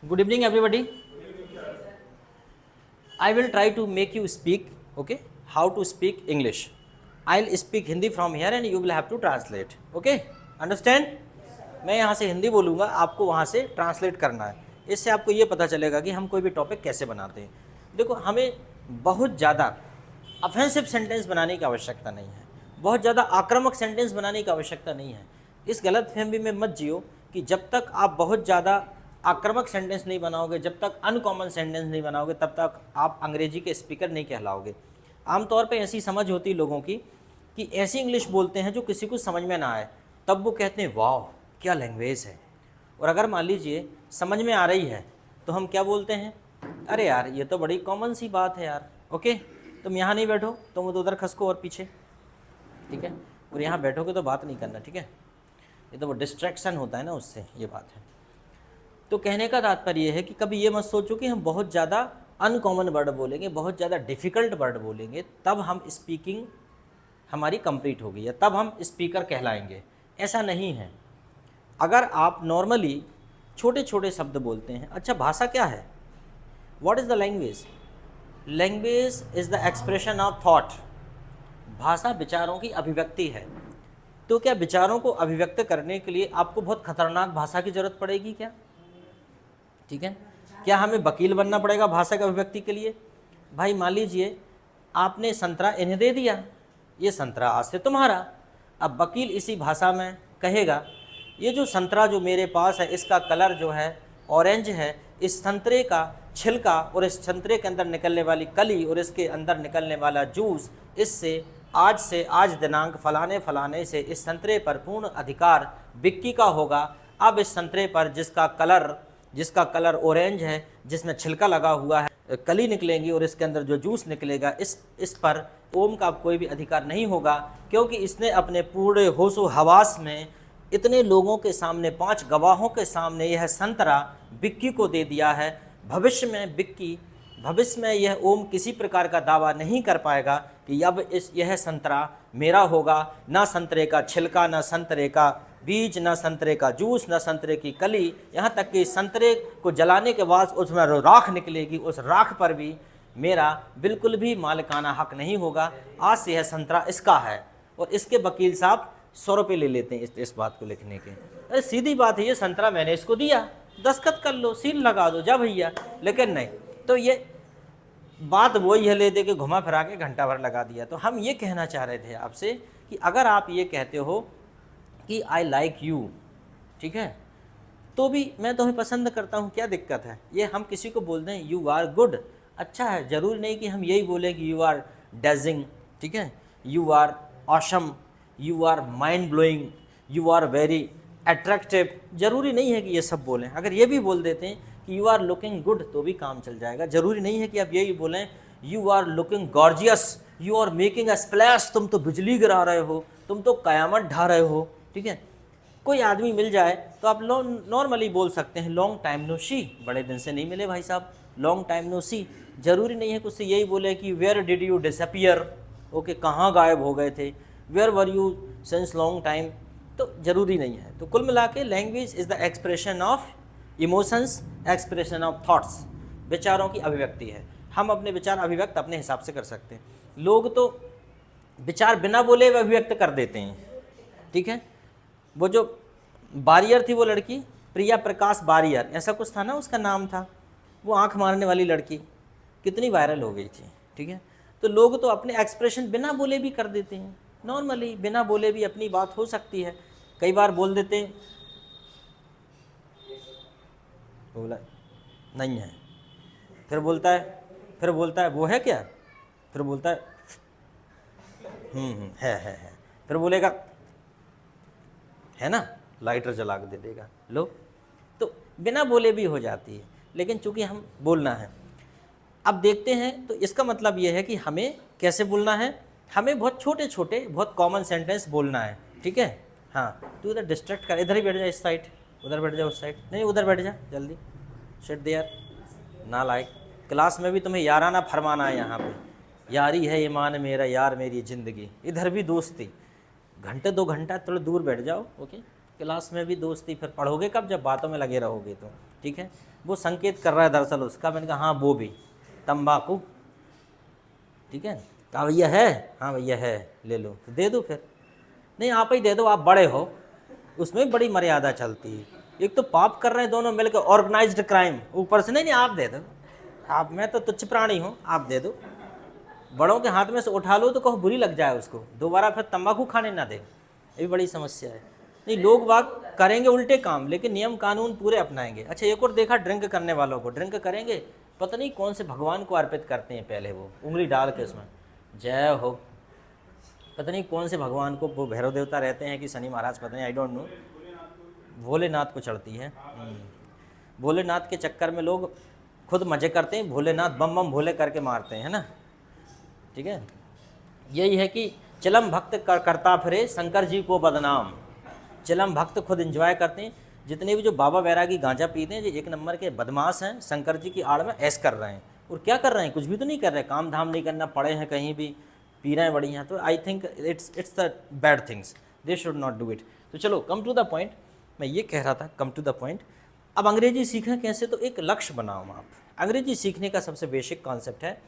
Good evening, everybody. I will try to make you speak, okay, how to speak English. I'll speak Hindi from here and you will have to translate, okay? Understand? मैं यहाँ से हिंदी बोलूँगा, आपको वहाँ से translate करना है। इससे आपको ये पता चलेगा कि हम कोई भी टॉपिक कैसे बनाते हैं। देखो, हमें बहुत ज़्यादा ऑफेंसिव सेंटेंस बनाने की आवश्यकता नहीं है, बहुत ज़्यादा आक्रामक सेंटेंस बनाने की आवश्यकता नहीं है। इस गलतफहमी में मत जियो कि जब तक आप बहुत ज़्यादा आक्रामक सेंटेंस नहीं बनाओगे, जब तक अनकॉमन सेंटेंस नहीं बनाओगे, तब तक आप अंग्रेजी के स्पीकर नहीं कहलाओगे। आमतौर पे ऐसी समझ होती है लोगों की कि ऐसी इंग्लिश बोलते हैं जो किसी को समझ में ना आए, तब वो कहते हैं वाह क्या लैंग्वेज है। और अगर मान लीजिए समझ में आ रही है तो हम क्या बोलते हैं, अरे यार ये तो बड़ी कॉमन सी बात है यार, ओके तुम यहाँ नहीं बैठो, तुम तो उधर खसको और पीछे, ठीक है, और यहाँ बैठोगे तो बात नहीं करना, ठीक है, ये तो वो डिस्ट्रैक्शन होता है ना, उससे ये बात है। तो कहने का तात्पर्य ये है कि कभी ये मत सोचो कि हम बहुत ज़्यादा अनकॉमन वर्ड बोलेंगे, बहुत ज़्यादा डिफ़िकल्ट वर्ड बोलेंगे तब हम स्पीकिंग हमारी कंप्लीट होगी या तब हम स्पीकर कहलाएंगे। ऐसा नहीं है। अगर आप नॉर्मली छोटे छोटे शब्द बोलते हैं, अच्छा भाषा क्या है, what is the language? Language is the expression of thought. भाषा विचारों की अभिव्यक्ति है। तो क्या विचारों को अभिव्यक्त करने के लिए आपको बहुत खतरनाक भाषा की ज़रूरत पड़ेगी क्या? ठीक है, क्या हमें वकील बनना पड़ेगा भाषा की अभिव्यक्ति के लिए? भाई मान लीजिए आपने संतरा इन्हें दे दिया, ये संतरा आज से तुम्हारा। अब वकील इसी भाषा में कहेगा ये जो संतरा जो मेरे पास है इसका कलर जो है ऑरेंज है, इस संतरे का छिलका और इस संतरे के अंदर निकलने वाली कली और इसके अंदर निकलने वाला जूस, इससे आज दिनांक फलाने फलाने से इस संतरे पर पूर्ण अधिकार विक्की का होगा। अब इस संतरे पर जिसका कलर ऑरेंज है, जिसमें छिलका लगा हुआ है, कली निकलेंगी और इसके अंदर जो जूस निकलेगा, इस पर ओम का कोई भी अधिकार नहीं होगा, क्योंकि इसने अपने पूरे होशो हवास में इतने लोगों के सामने 5 गवाहों के सामने यह संतरा विक्की को दे दिया है। भविष्य में यह ओम किसी प्रकार का दावा नहीं कर पाएगा कि अब यह संतरा मेरा होगा। ना संतरे का छिलका, ना संतरे का बीज, ना संतरे का जूस, ना संतरे की कली, यहाँ तक कि संतरे को जलाने के बाद उसमें राख निकलेगी, उस राख पर भी मेरा बिल्कुल भी मालिकाना हक नहीं होगा। आज से यह संतरा इसका है। और इसके वकील साहब 100 रुपये ले लेते हैं इस बात को लिखने के। अरे सीधी बात है, ये संतरा मैंने इसको दिया, दस्तखत कर लो, सील लगा दो, जा भैया। लेकिन नहीं, तो ये बात वही है, ले दे के घुमा फिरा के घंटा भर लगा दिया। तो हम ये कहना चाह रहे थे आपसे कि अगर आप ये कहते हो कि आई लाइक यू, ठीक है, तो भी मैं तुम्हें पसंद करता हूँ, क्या दिक्कत है? ये हम किसी को बोलते हैं यू आर गुड, अच्छा है, ज़रूरी नहीं कि हम यही बोलें कि यू आर डैजिंग, ठीक है, you are awesome, you are mind blowing, you are very attractive, ज़रूरी नहीं है कि ये सब बोलें। अगर ये भी बोल देते हैं कि यू आर लुकिंग गुड तो भी काम चल जाएगा। ज़रूरी नहीं है कि आप यही बोलें you are looking gorgeous, you are making a splash, तुम तो बिजली गिरा रहे हो, तुम तो क़यामत ढा रहे हो, ठीक है। कोई आदमी मिल जाए तो आप नॉर्मली बोल सकते हैं लॉन्ग टाइम नो सी, बड़े दिन से नहीं मिले भाई साहब, लॉन्ग टाइम नो सी। ज़रूरी नहीं है कि उससे यही बोले कि where did you disappear, okay कहाँ गायब हो गए थे, where were you since long time, तो ज़रूरी नहीं है। तो कुल मिला के language is the expression of emotions, expression of thoughts, विचारों की अभिव्यक्ति है। हम अपने विचार अभिव्यक्त अपने हिसाब से कर सकते हैं। लोग तो विचार बिना बोले हुए अभिव्यक्त कर देते हैं, ठीक है। वो जो बारियर थी, वो लड़की प्रिया प्रकाश बारियर, ऐसा कुछ था ना उसका नाम था, वो आंख मारने वाली लड़की कितनी वायरल हो गई थी, ठीक है। तो लोग तो अपने एक्सप्रेशन बिना बोले भी कर देते हैं, नॉर्मली बिना बोले भी अपनी बात हो सकती है। कई बार बोल देते हैं, बोला नहीं है, फिर बोलता है वो है क्या, फिर बोलता है है, फिर बोलेगा है ना, लाइटर जला के दे देगा, लो। तो बिना बोले भी हो जाती है, लेकिन चूंकि हम बोलना है। अब देखते हैं, तो इसका मतलब ये है कि हमें कैसे बोलना है, हमें बहुत छोटे छोटे बहुत कॉमन सेंटेंस बोलना है, ठीक है। हाँ, तू इधर डिस्ट्रैक्ट कर, इधर ही बैठ जा, इस साइड, उधर बैठ जा, उस साइड नहीं, उधर बैठ जा जल्दी, सिट देयर, ना लाइक। क्लास में भी तुम्हें याराना फरमाना है, यहाँ पे यारी है ईमान मेरा, यार मेरी ज़िंदगी, इधर भी दोस्ती, घंटे 2 घंटा थोड़ा दूर बैठ जाओ, ओके। क्लास में भी दोस्ती, फिर पढ़ोगे कब, जब बातों में लगे रहोगे तो, ठीक है। वो संकेत कर रहा है दरअसल उसका। मैंने कहा हाँ वो भी, तंबाकू, ठीक है। कहा भैया है, हाँ भैया है, ले लो। तो दे दो फिर, नहीं आप ही दे दो, आप बड़े हो। उसमें बड़ी मर्यादा चलती है। एक तो पाप कर रहे हैं दोनों मिलकर, ऑर्गेनाइज्ड क्राइम, ऊपर से नहीं आप दे दो, आप, मैं तो तुच्छ प्राणी हूँ, आप दे दो। बड़ों के हाथ में से उठा लो तो कहो बुरी लग जाए उसको, दोबारा फिर तंबाकू खाने ना दे, ये भी बड़ी समस्या है। नहीं, लोग बाग करेंगे उल्टे काम, लेकिन नियम कानून पूरे अपनाएंगे। अच्छा, एक और देखा ड्रिंक करने वालों को, ड्रिंक करेंगे, पता नहीं कौन से भगवान को अर्पित करते हैं, पहले वो उंगली डाल के उसमें जय हो, पता नहीं कौन से भगवान को, वो भैरव देवता रहते हैं कि शनि महाराज, पता नहीं, आई डोंट नो, भोलेनाथ को चढ़ती है। भोलेनाथ के चक्कर में लोग खुद मजे करते हैं, भोलेनाथ बम बम भोले करके मारते हैं, है ना, ठीक है। यही है कि चिलम भक्त करता फिरे शंकर जी को बदनाम। चिलम भक्त खुद एंजॉय करते हैं। जितने भी जो बाबा बैरागी गांजा पीते हैं, जो एक नंबर के बदमाश हैं, शंकर जी की आड़ में ऐश कर रहे हैं। और क्या कर रहे हैं, कुछ भी तो नहीं कर रहे, काम धाम नहीं करना, पड़े हैं कहीं भी, पी रहे हैं बड़ी हैं। तो I think it's the bad things, they should not do it. तो चलो कम टू द पॉइंट, मैं ये कह रहा था, कम टू द पॉइंट। अब अंग्रेजी सीखें कैसे, तो एक लक्ष्य बनाओ आप। अंग्रेजी सीखने का सबसे बेसिक कॉन्सेप्ट है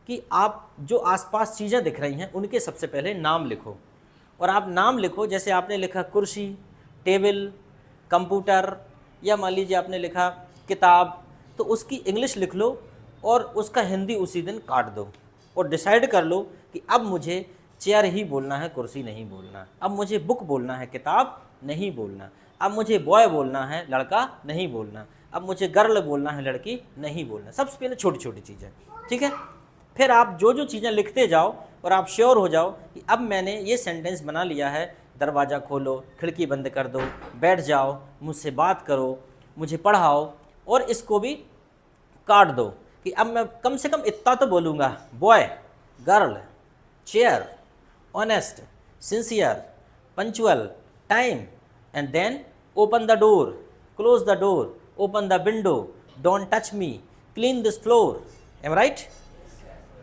कि आप जो आसपास चीज़ें दिख रही हैं उनके सबसे पहले नाम लिखो। और आप नाम लिखो, जैसे आपने लिखा कुर्सी, टेबल, कंप्यूटर, या मान लीजिए आपने लिखा किताब, तो उसकी इंग्लिश लिख लो और उसका हिंदी उसी दिन काट दो। और डिसाइड कर लो कि अब मुझे चेयर ही बोलना है, कुर्सी नहीं बोलना। अब मुझे बुक बोलना है, किताब नहीं बोलना। अब मुझे बॉय बोलना है, लड़का नहीं बोलना। अब मुझे गर्ल बोलना है, लड़की नहीं बोलना। सबसे पहले छोटी छोटी चीज़ें, ठीक है। फिर आप जो जो चीज़ें लिखते जाओ और आप श्योर हो जाओ कि अब मैंने ये सेंटेंस बना लिया है, दरवाज़ा खोलो, खिड़की बंद कर दो, बैठ जाओ, मुझसे बात करो, मुझे पढ़ाओ, और इसको भी काट दो कि अब मैं कम से कम इतना तो बोलूँगा, boy, girl, chair, honest, sincere, punctual, time, and then open the door, close the door, open the window, don't touch me, clean this floor. Am right?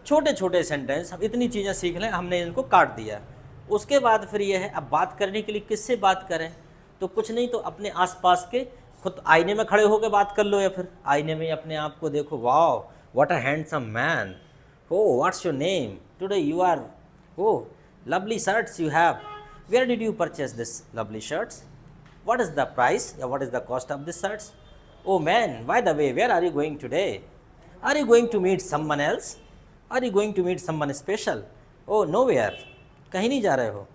छोटे छोटे सेंटेंस, हम इतनी चीज़ें सीख लें, हमने इनको काट दिया। उसके बाद फिर ये है, अब बात करने के लिए किससे बात करें, तो कुछ नहीं तो अपने आसपास के, खुद आईने में खड़े होकर बात कर लो, या फिर आईने में अपने आप को देखो, wow what a handsome man, oh what's your name, today you are, oh lovely shirts you have, where did you purchase this lovely shirts, what is the price या what is the cost of this shirts, oh man by the way where are you going today, are you going to meet someone else, are you going to meet someone special, oh nowhere, कहीं नहीं जा रहे हो,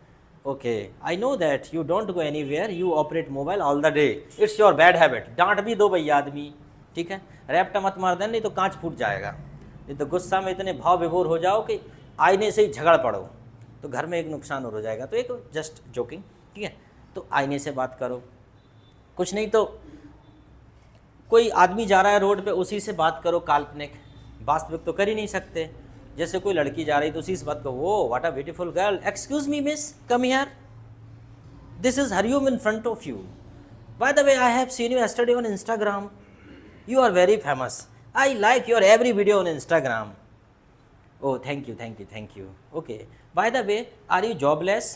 okay I know that you don't go anywhere, you operate mobile all the day, it's your bad habit. डांट भी दो भैया आदमी, ठीक है, रैप्टा मत मार देना, नहीं तो कांच फूट जाएगा। नहीं तो गुस्सा में इतने भाव विभोर हो जाओ कि आईने से ही झगड़ पड़ो, तो घर में एक नुकसान और हो जाएगा। तो एक जस्ट जोकिंग, ठीक है। तो आईने से बात करो, कुछ नहीं तो कोई आदमी जा रहा है रोड पे, उसी से बात करो, काल्पनिक, वास्तविक तो कर ही नहीं सकते। जैसे कोई लड़की जा रही तो उसी से बात करो, वो what a beautiful girl, excuse me miss, come here, this is Hariom in front of you, by the way I have seen you yesterday on Instagram, you are very famous, I like your every video on Instagram, oh thank you, okay, by the way, are you jobless,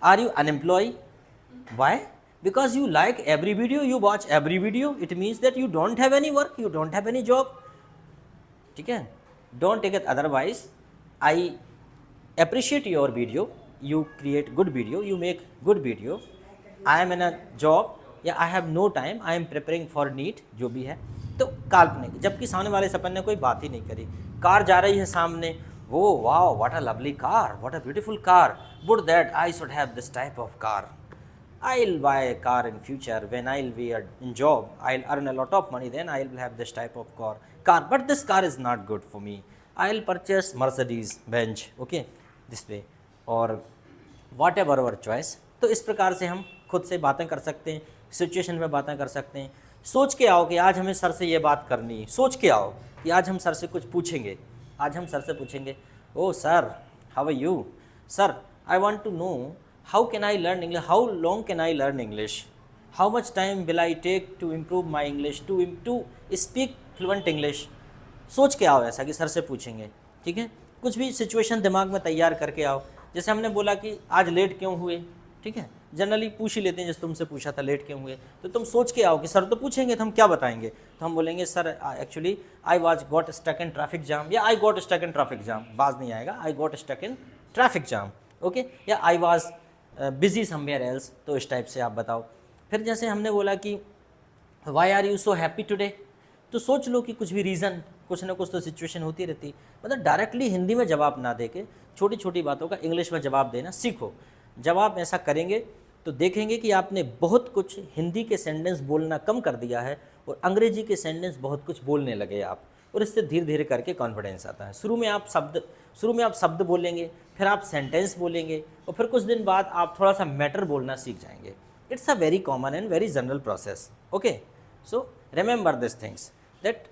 are you unemployed, why, because you like every video, you watch every video, it means that you don't have any work, you don't have any job, ठीक है। don't take it otherwise, I appreciate your video, you create good video, you make good video, I am in a job, या I have no time, I am preparing for NEET, जो भी है। तो काल्पनिक, जबकि सामने वाले सपन ने कोई बात ही नहीं करी। कार जा रही है सामने, वो wow what a lovely car, what a beautiful car, would that I should have this type of car, I will buy a car in future when I will be in job, I will earn a lot of money, then I will have this type of car, but this car is not good for me, I will purchase Mercedes Benz, okay, this way, और what ever our choice. तो इस प्रकार से हम खुद से बातें कर सकते हैं, सिचुएशन में बातें कर सकते हैं। सोच के आओ कि आज हमें सर से ये बात करनी है, सोच के आओ कि आज हम सर से कुछ पूछेंगे, आज हम सर से पूछेंगे, oh sir how are you, sir I want to know how can I learn English, how long can I learn English, how much time will I take to improve my English, to speak fluent English. सोच के आओ ऐसा कि sir से पूछेंगे, ठीक है। कुछ भी सिचुएशन दिमाग में तैयार करके आओ। जैसे हमने बोला कि आज लेट क्यों हुए, ठीक है, जनरली पूछ ही लेते हैं, जैसे तुमसे पूछा था लेट क्यों हुए, तो तुम सोच के आओ कि सर तो पूछेंगे तो हम क्या बताएंगे, तो हम बोलेंगे sir actually I was got stuck in traffic jam, या I got stuck in traffic jam, बाज नहीं आएगा, I got stuck in traffic jam, okay, या I was busy somewhere else, तो इस टाइप से आप बताओ। फिर जैसे हमने बोला कि why are you so happy today, तो सोच लो कि कुछ भी रीज़न, कुछ ना कुछ तो सिचुएशन होती रहती, मतलब डायरेक्टली हिंदी में जवाब ना दे के छोटी छोटी बातों का इंग्लिश में जवाब देना सीखो। जब आप ऐसा करेंगे तो देखेंगे कि आपने बहुत कुछ हिंदी के सेंटेंस बोलना कम कर दिया है और अंग्रेजी के सेंटेंस बहुत कुछ बोलने लगे आप, और इससे धीरे धीरे करके कॉन्फिडेंस आता है। शुरू में आप शब्द बोलेंगे, फिर आप सेंटेंस बोलेंगे, और फिर कुछ दिन बाद आप थोड़ा सा मैटर बोलना सीख जाएंगे। It's a very common and very general process, okay. So remember this things, that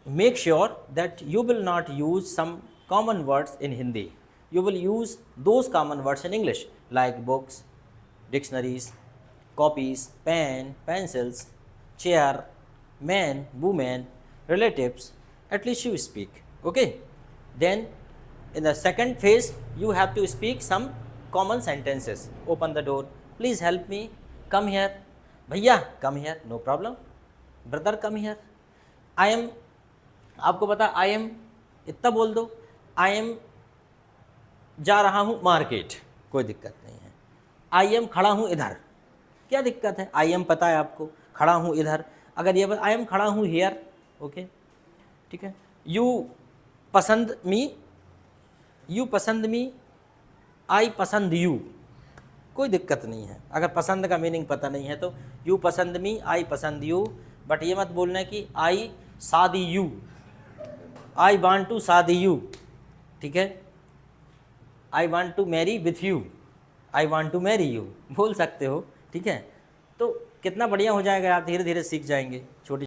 make sure that you will not use some common words in Hindi. You will use those common words in English like books, dictionaries, copies, pen, pencils, chair, man, woman, relatives. At least you speak, okay. Then in the second phase you have to speak some common sentences. Open the door, please help me, come here, भैया come here, no problem, brother come here, I am, आपको पता I am इतना बोल दो, I am जा रहा हूँ market, कोई दिक्कत नहीं है। आई एम खड़ा हूँ इधर, क्या दिक्कत है, आई एम पता है आपको, खड़ा हूँ इधर, अगर ये आई एम खड़ा हूँ हियर, ओके, ठीक है। यू पसंद मी, आई पसंद यू, कोई दिक्कत नहीं है। अगर पसंद का मीनिंग पता नहीं है तो यू पसंद मी, आई पसंद यू, बट ये मत बोलना कि आई शादी यू, आई वांट टू शादी यू, ठीक है। I want to marry with you, I want to marry you बोल सकते हो, ठीक है। तो कितना बढ़िया हो जाएगा, आप धीरे धीरे सीख जाएंगे छोटी